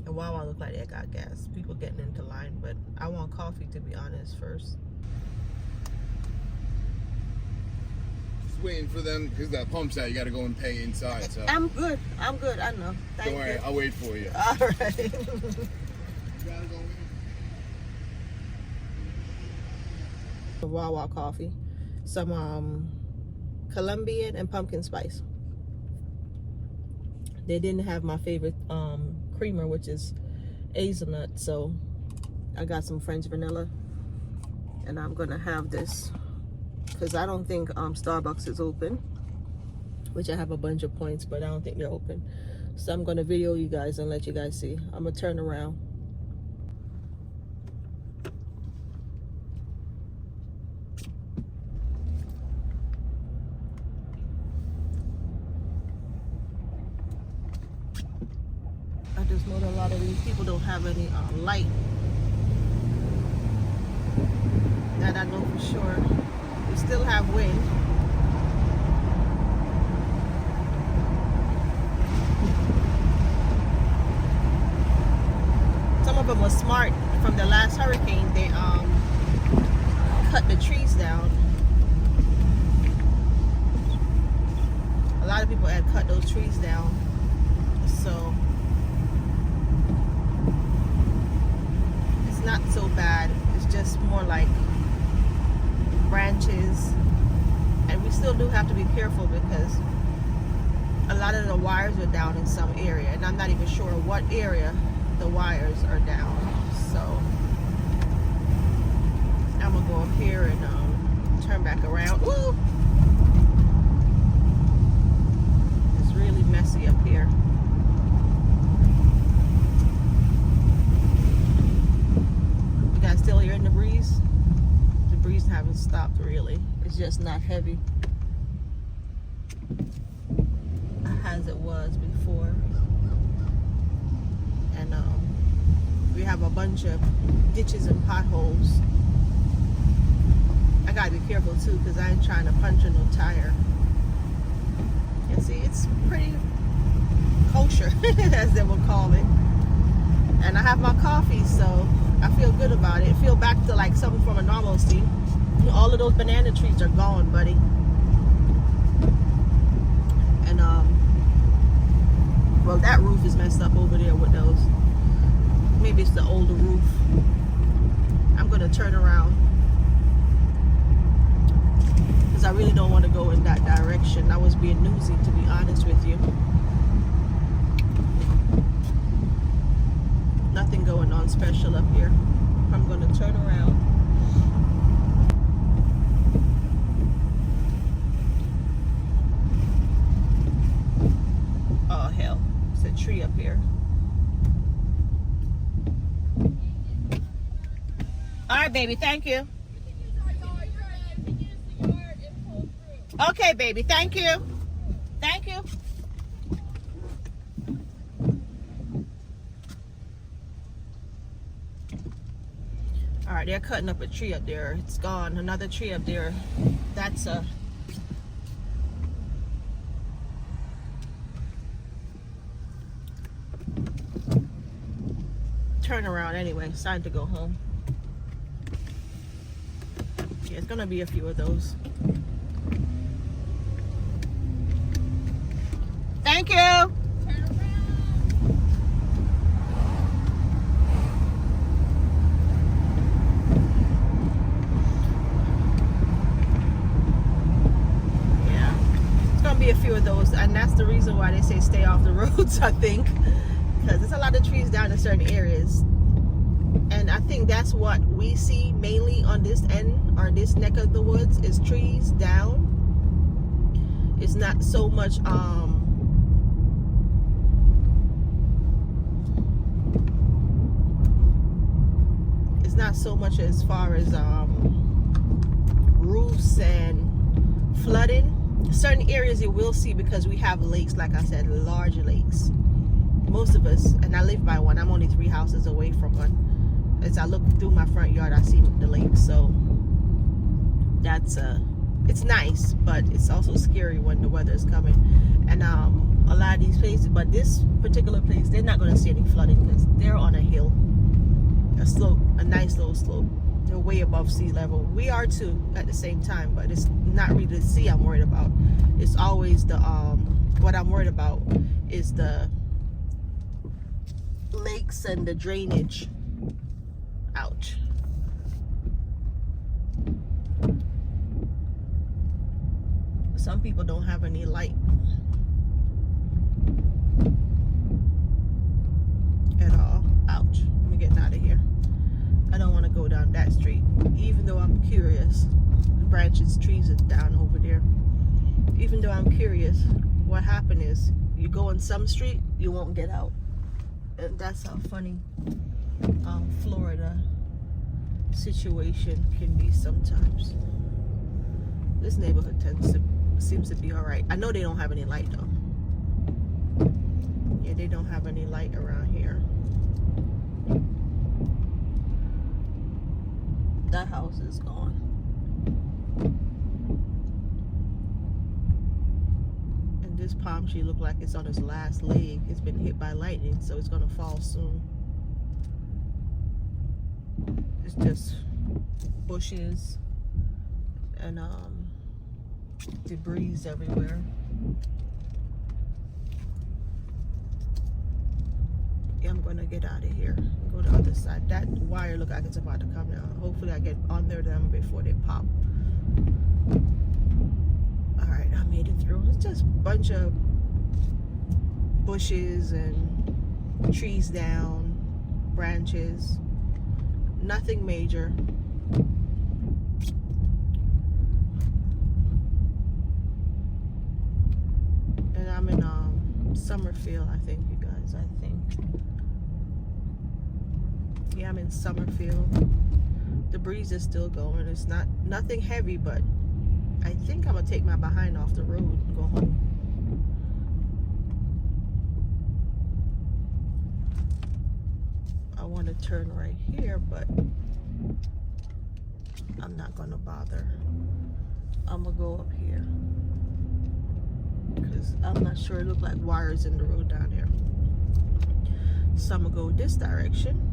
And Wawa look like they got gas. People getting into line, but I want coffee, to be honest, first. Just waiting for them because that pump's out. You got to go and pay inside. So I'm good. I know. Thank don't worry, you. I'll wait for you. All right. You gotta go in. Wawa coffee, some Colombian and pumpkin spice. They didn't have my favorite creamer, which is hazelnut, so I got some French vanilla, and I'm gonna have this because I don't think Starbucks is open, which I have a bunch of points, but I don't think they're open. So I'm gonna video you guys and let you guys see. I'm gonna turn around. I just know that a lot of these people don't have any light. That I know for sure. We still have wind. Some of them were smart from the last hurricane. They cut the trees down. A lot of people had cut those trees down. So not so bad. It's just more like branches, and we still do have to be careful because a lot of the wires are down in some area, and I'm not even sure what area the wires are down. So I'm gonna go up here and turn back around. Woo! It's really messy up here. Still hearing the breeze? The breeze haven't stopped really. It's just not heavy as it was before. And we have a bunch of ditches and potholes. I gotta be careful too because I ain't trying to puncture no tire. And see, it's pretty kosher as they will call it. And I have my coffee, so I feel good about it. I feel back to like something from a normalcy. All of those banana trees are gone, buddy. And well, that roof is messed up over there with those. Maybe it's the older roof. I'm gonna turn around because I really don't want to go in that direction. I was being nosy, to be honest with you. Nothing going on special up here. I'm going to turn around. Oh hell, it's a tree up here. All right, baby, thank you. Okay, baby, thank you. Thank you. All right, they're cutting up a tree up there. It's gone. Another tree up there. That's a turn around anyway. It's time to go home. Yeah, it's gonna be a few of those. Thank you. Be a few of those, and that's the reason why they say stay off the roads, I think, because there's a lot of trees down in certain areas, and I think that's what we see mainly on this end or this neck of the woods is trees down. It's not so much it's not so much as far as roofs and flooding. Certain areas you will see because we have lakes, like I said, large lakes. Most of us, and I live by one. I'm only 3 houses away from one. As I look through my front yard, I see the lake. So that's it's nice, but it's also scary when the weather is coming. And a lot of these places, but this particular place, they're not going to see any flooding because slope, a nice little slope. They're way above sea level. We are too at the same time, but it's not really the sea I'm worried about. It's always the what I'm worried about is the lakes and the drainage. Ouch. Some people don't have any light at all. Ouch. I'm getting out of here. I don't want to go down that street, even though I'm curious. The branches, trees are down over there. Even though I'm curious, what happened is you go on some street, you won't get out. And that's how funny Florida situation can be sometimes. This neighborhood seems to be all right. I know they don't have any light though. Yeah, they don't have any light around here. That house is gone. And this palm tree look like it's on its last leg. It's been hit by lightning, so it's gonna fall soon. It's just bushes and debris everywhere. Yeah, I'm gonna get out of here and go to the other side. That wire look like it's about to come down. Hopefully I get under them before they pop. All right, I made it through. It's just a bunch of bushes and trees down, branches. Nothing major. And I'm in Summerfield, I think, you guys. I think. Yeah, I'm in Summerfield. The breeze is still going. It's nothing heavy, but I think I'm gonna take my behind off the road and go home. I want to turn right here, but I'm not gonna bother. I'm gonna go up here because I'm not sure. It looked like wires in the road down there. So I'm gonna go this direction.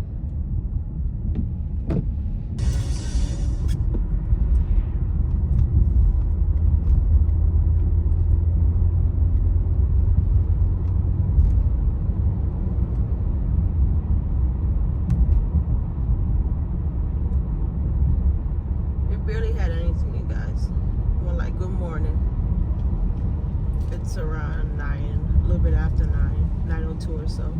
Barely had anything, you guys. Well, like, good morning. It's around 9, a little bit after 9, 9:02 or so.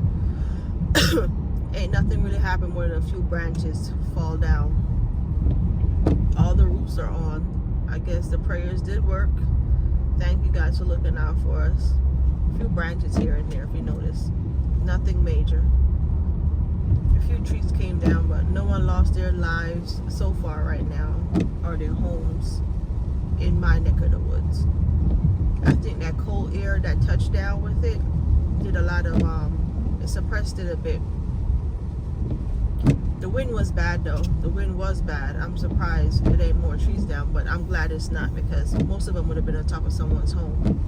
Ain't nothing really happened more than a few branches fall down. All the roofs are on. I guess the prayers did work. Thank you guys for looking out for us. A few branches here and there, if you notice. Nothing major. A few trees came down, but no one lost their lives so far right now, or their homes in my neck of the woods. I think that cold air that touched down with it did a lot of it suppressed it a bit. The wind was bad though. The wind was bad. I'm surprised it ain't more trees down, but I'm glad it's not, because most of them would have been on top of someone's home.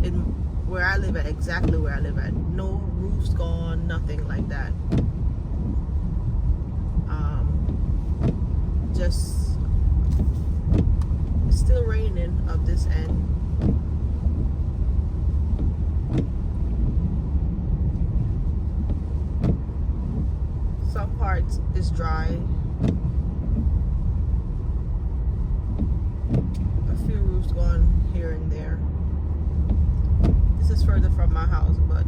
In where I live at, exactly where I live at, no roofs gone, nothing like that. Just it's still raining up this end. Some parts is dry. A few roofs gone here and there. This is further from my house, but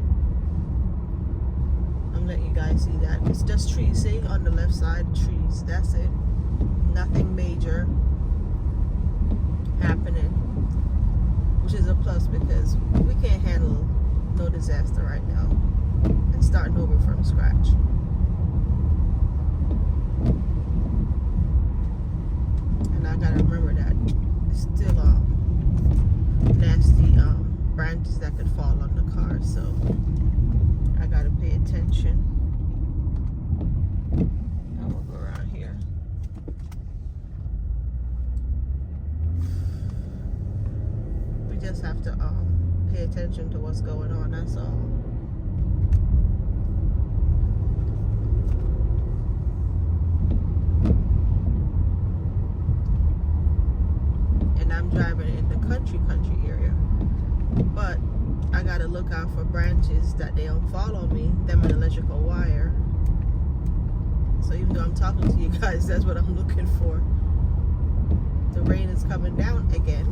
I'm letting you guys see that. It's just trees. See, on the left side, trees. That's it. Nothing major happening, which is a plus, because we can't handle no disaster right now and starting over from scratch. And I gotta remember that it's still nasty branches that could fall on the car, so I gotta pay attention. I'm gonna go around here. We just have to pay attention to what's going on, that's all. look out for branches that they don't fall on me, them and electrical wire. So even though I'm talking to you guys, that's what I'm looking for. The rain is coming down again.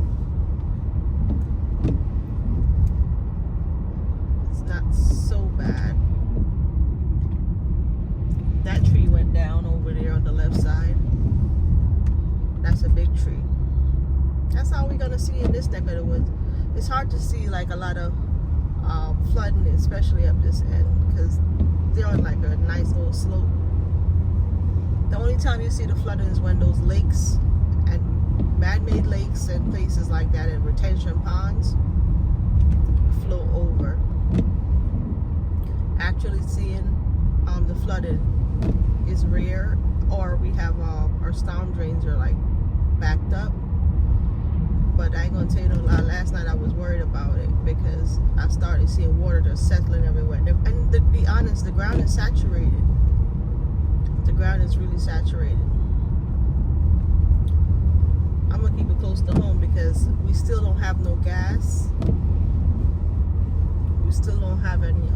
It's not so bad. That tree went down over there on the left side. That's a big tree. That's all we're gonna see in this neck of the woods. It's hard to see like a lot of flooding, especially up this end, because they're on like a nice little slope. The only time you see the flooding is when those lakes and man-made lakes and places like that and retention ponds flow over. Actually seeing the flooding is rare, or we have our storm drains are like backed up. But I ain't gonna tell you no lie, last night I was worried about it because I started seeing water just settling everywhere. And to be honest, the ground is saturated. The ground is really saturated. I'm gonna keep it close to home because we still don't have no gas. We still don't have any,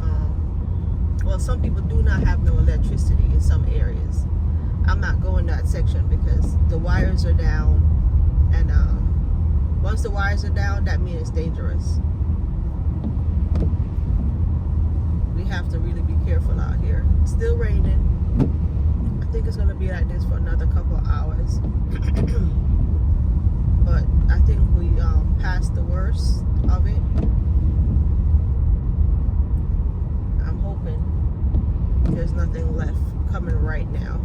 well, some people do not have no electricity in some areas. I'm not going that section because the wires are down, and once the wires are down, that means it's dangerous. We have to really be careful out here. It's still raining. I think it's going to be like this for another couple of hours. But I think we passed the worst of it. I'm hoping there's nothing left coming right now.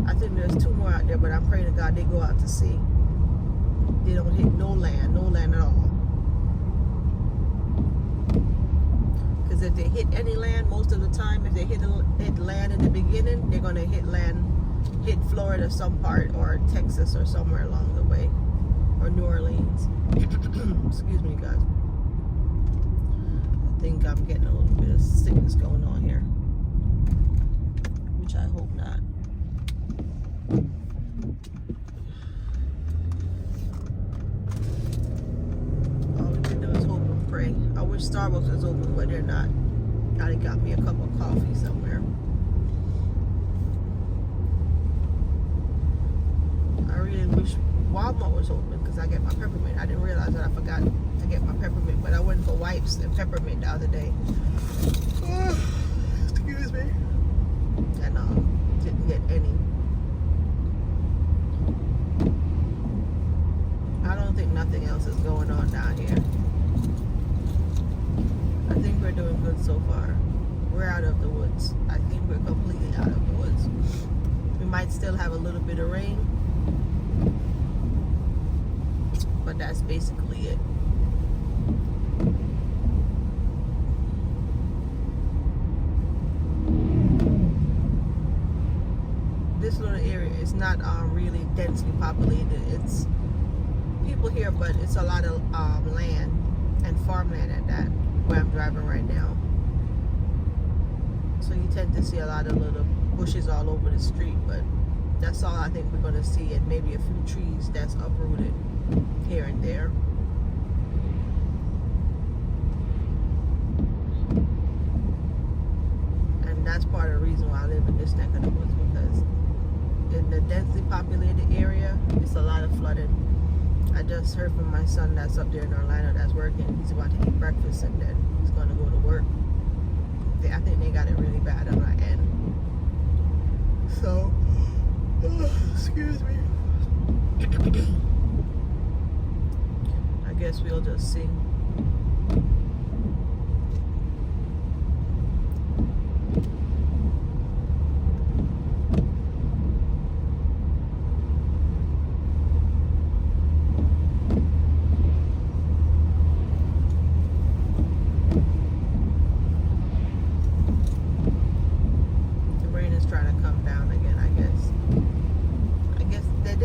I think there's 2 more out there, but I'm praying to God they go out to sea. They don't hit no land at all. Because if they hit any land, most of the time, if they hit land in the beginning, they're gonna hit Florida some part, or Texas, or somewhere along the way, or New Orleans. Excuse me, guys. I think I'm getting a little bit of sickness going on here, which I hope not. I wish Starbucks was open, but they're not. Now they got me a cup of coffee somewhere. I really wish Walmart was open because I get my peppermint. I didn't realize that I forgot to get my peppermint, but I went for wipes and peppermint the other day. Excuse me. And didn't get any. I don't think nothing else is going on down here. I think we're doing good so far. We're out of the woods. I think we're completely out of the woods. We might still have a little bit of rain, but that's basically it. This little area is not really densely populated. It's people here, but it's a lot of land and farmland at that, where I'm driving right now. So you tend to see a lot of little bushes all over the street, but that's all I think we're going to see, and maybe a few trees that's uprooted here and there. And that's part of the reason why I live in this neck of the woods, because in the densely populated area, it's a lot of flooding. I just heard from my son that's up there in Orlando that's working. He's about to eat breakfast and then he's going to go to work. I think they got it really bad on our end. So, excuse me. I guess we'll just see.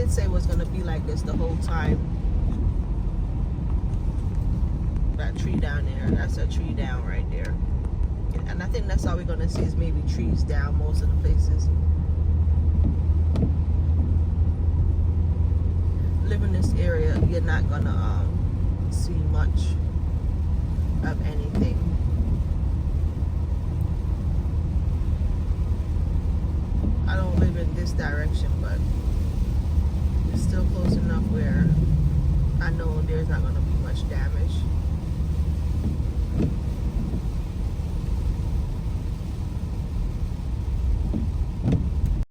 Say it was going to be like this the whole time. That tree down there, that's a tree down right there. And I think that's all we're going to see is maybe trees down most of the places. Live in this area, you're not going to see much of anything. this direction, but it's still close enough where I know there's not gonna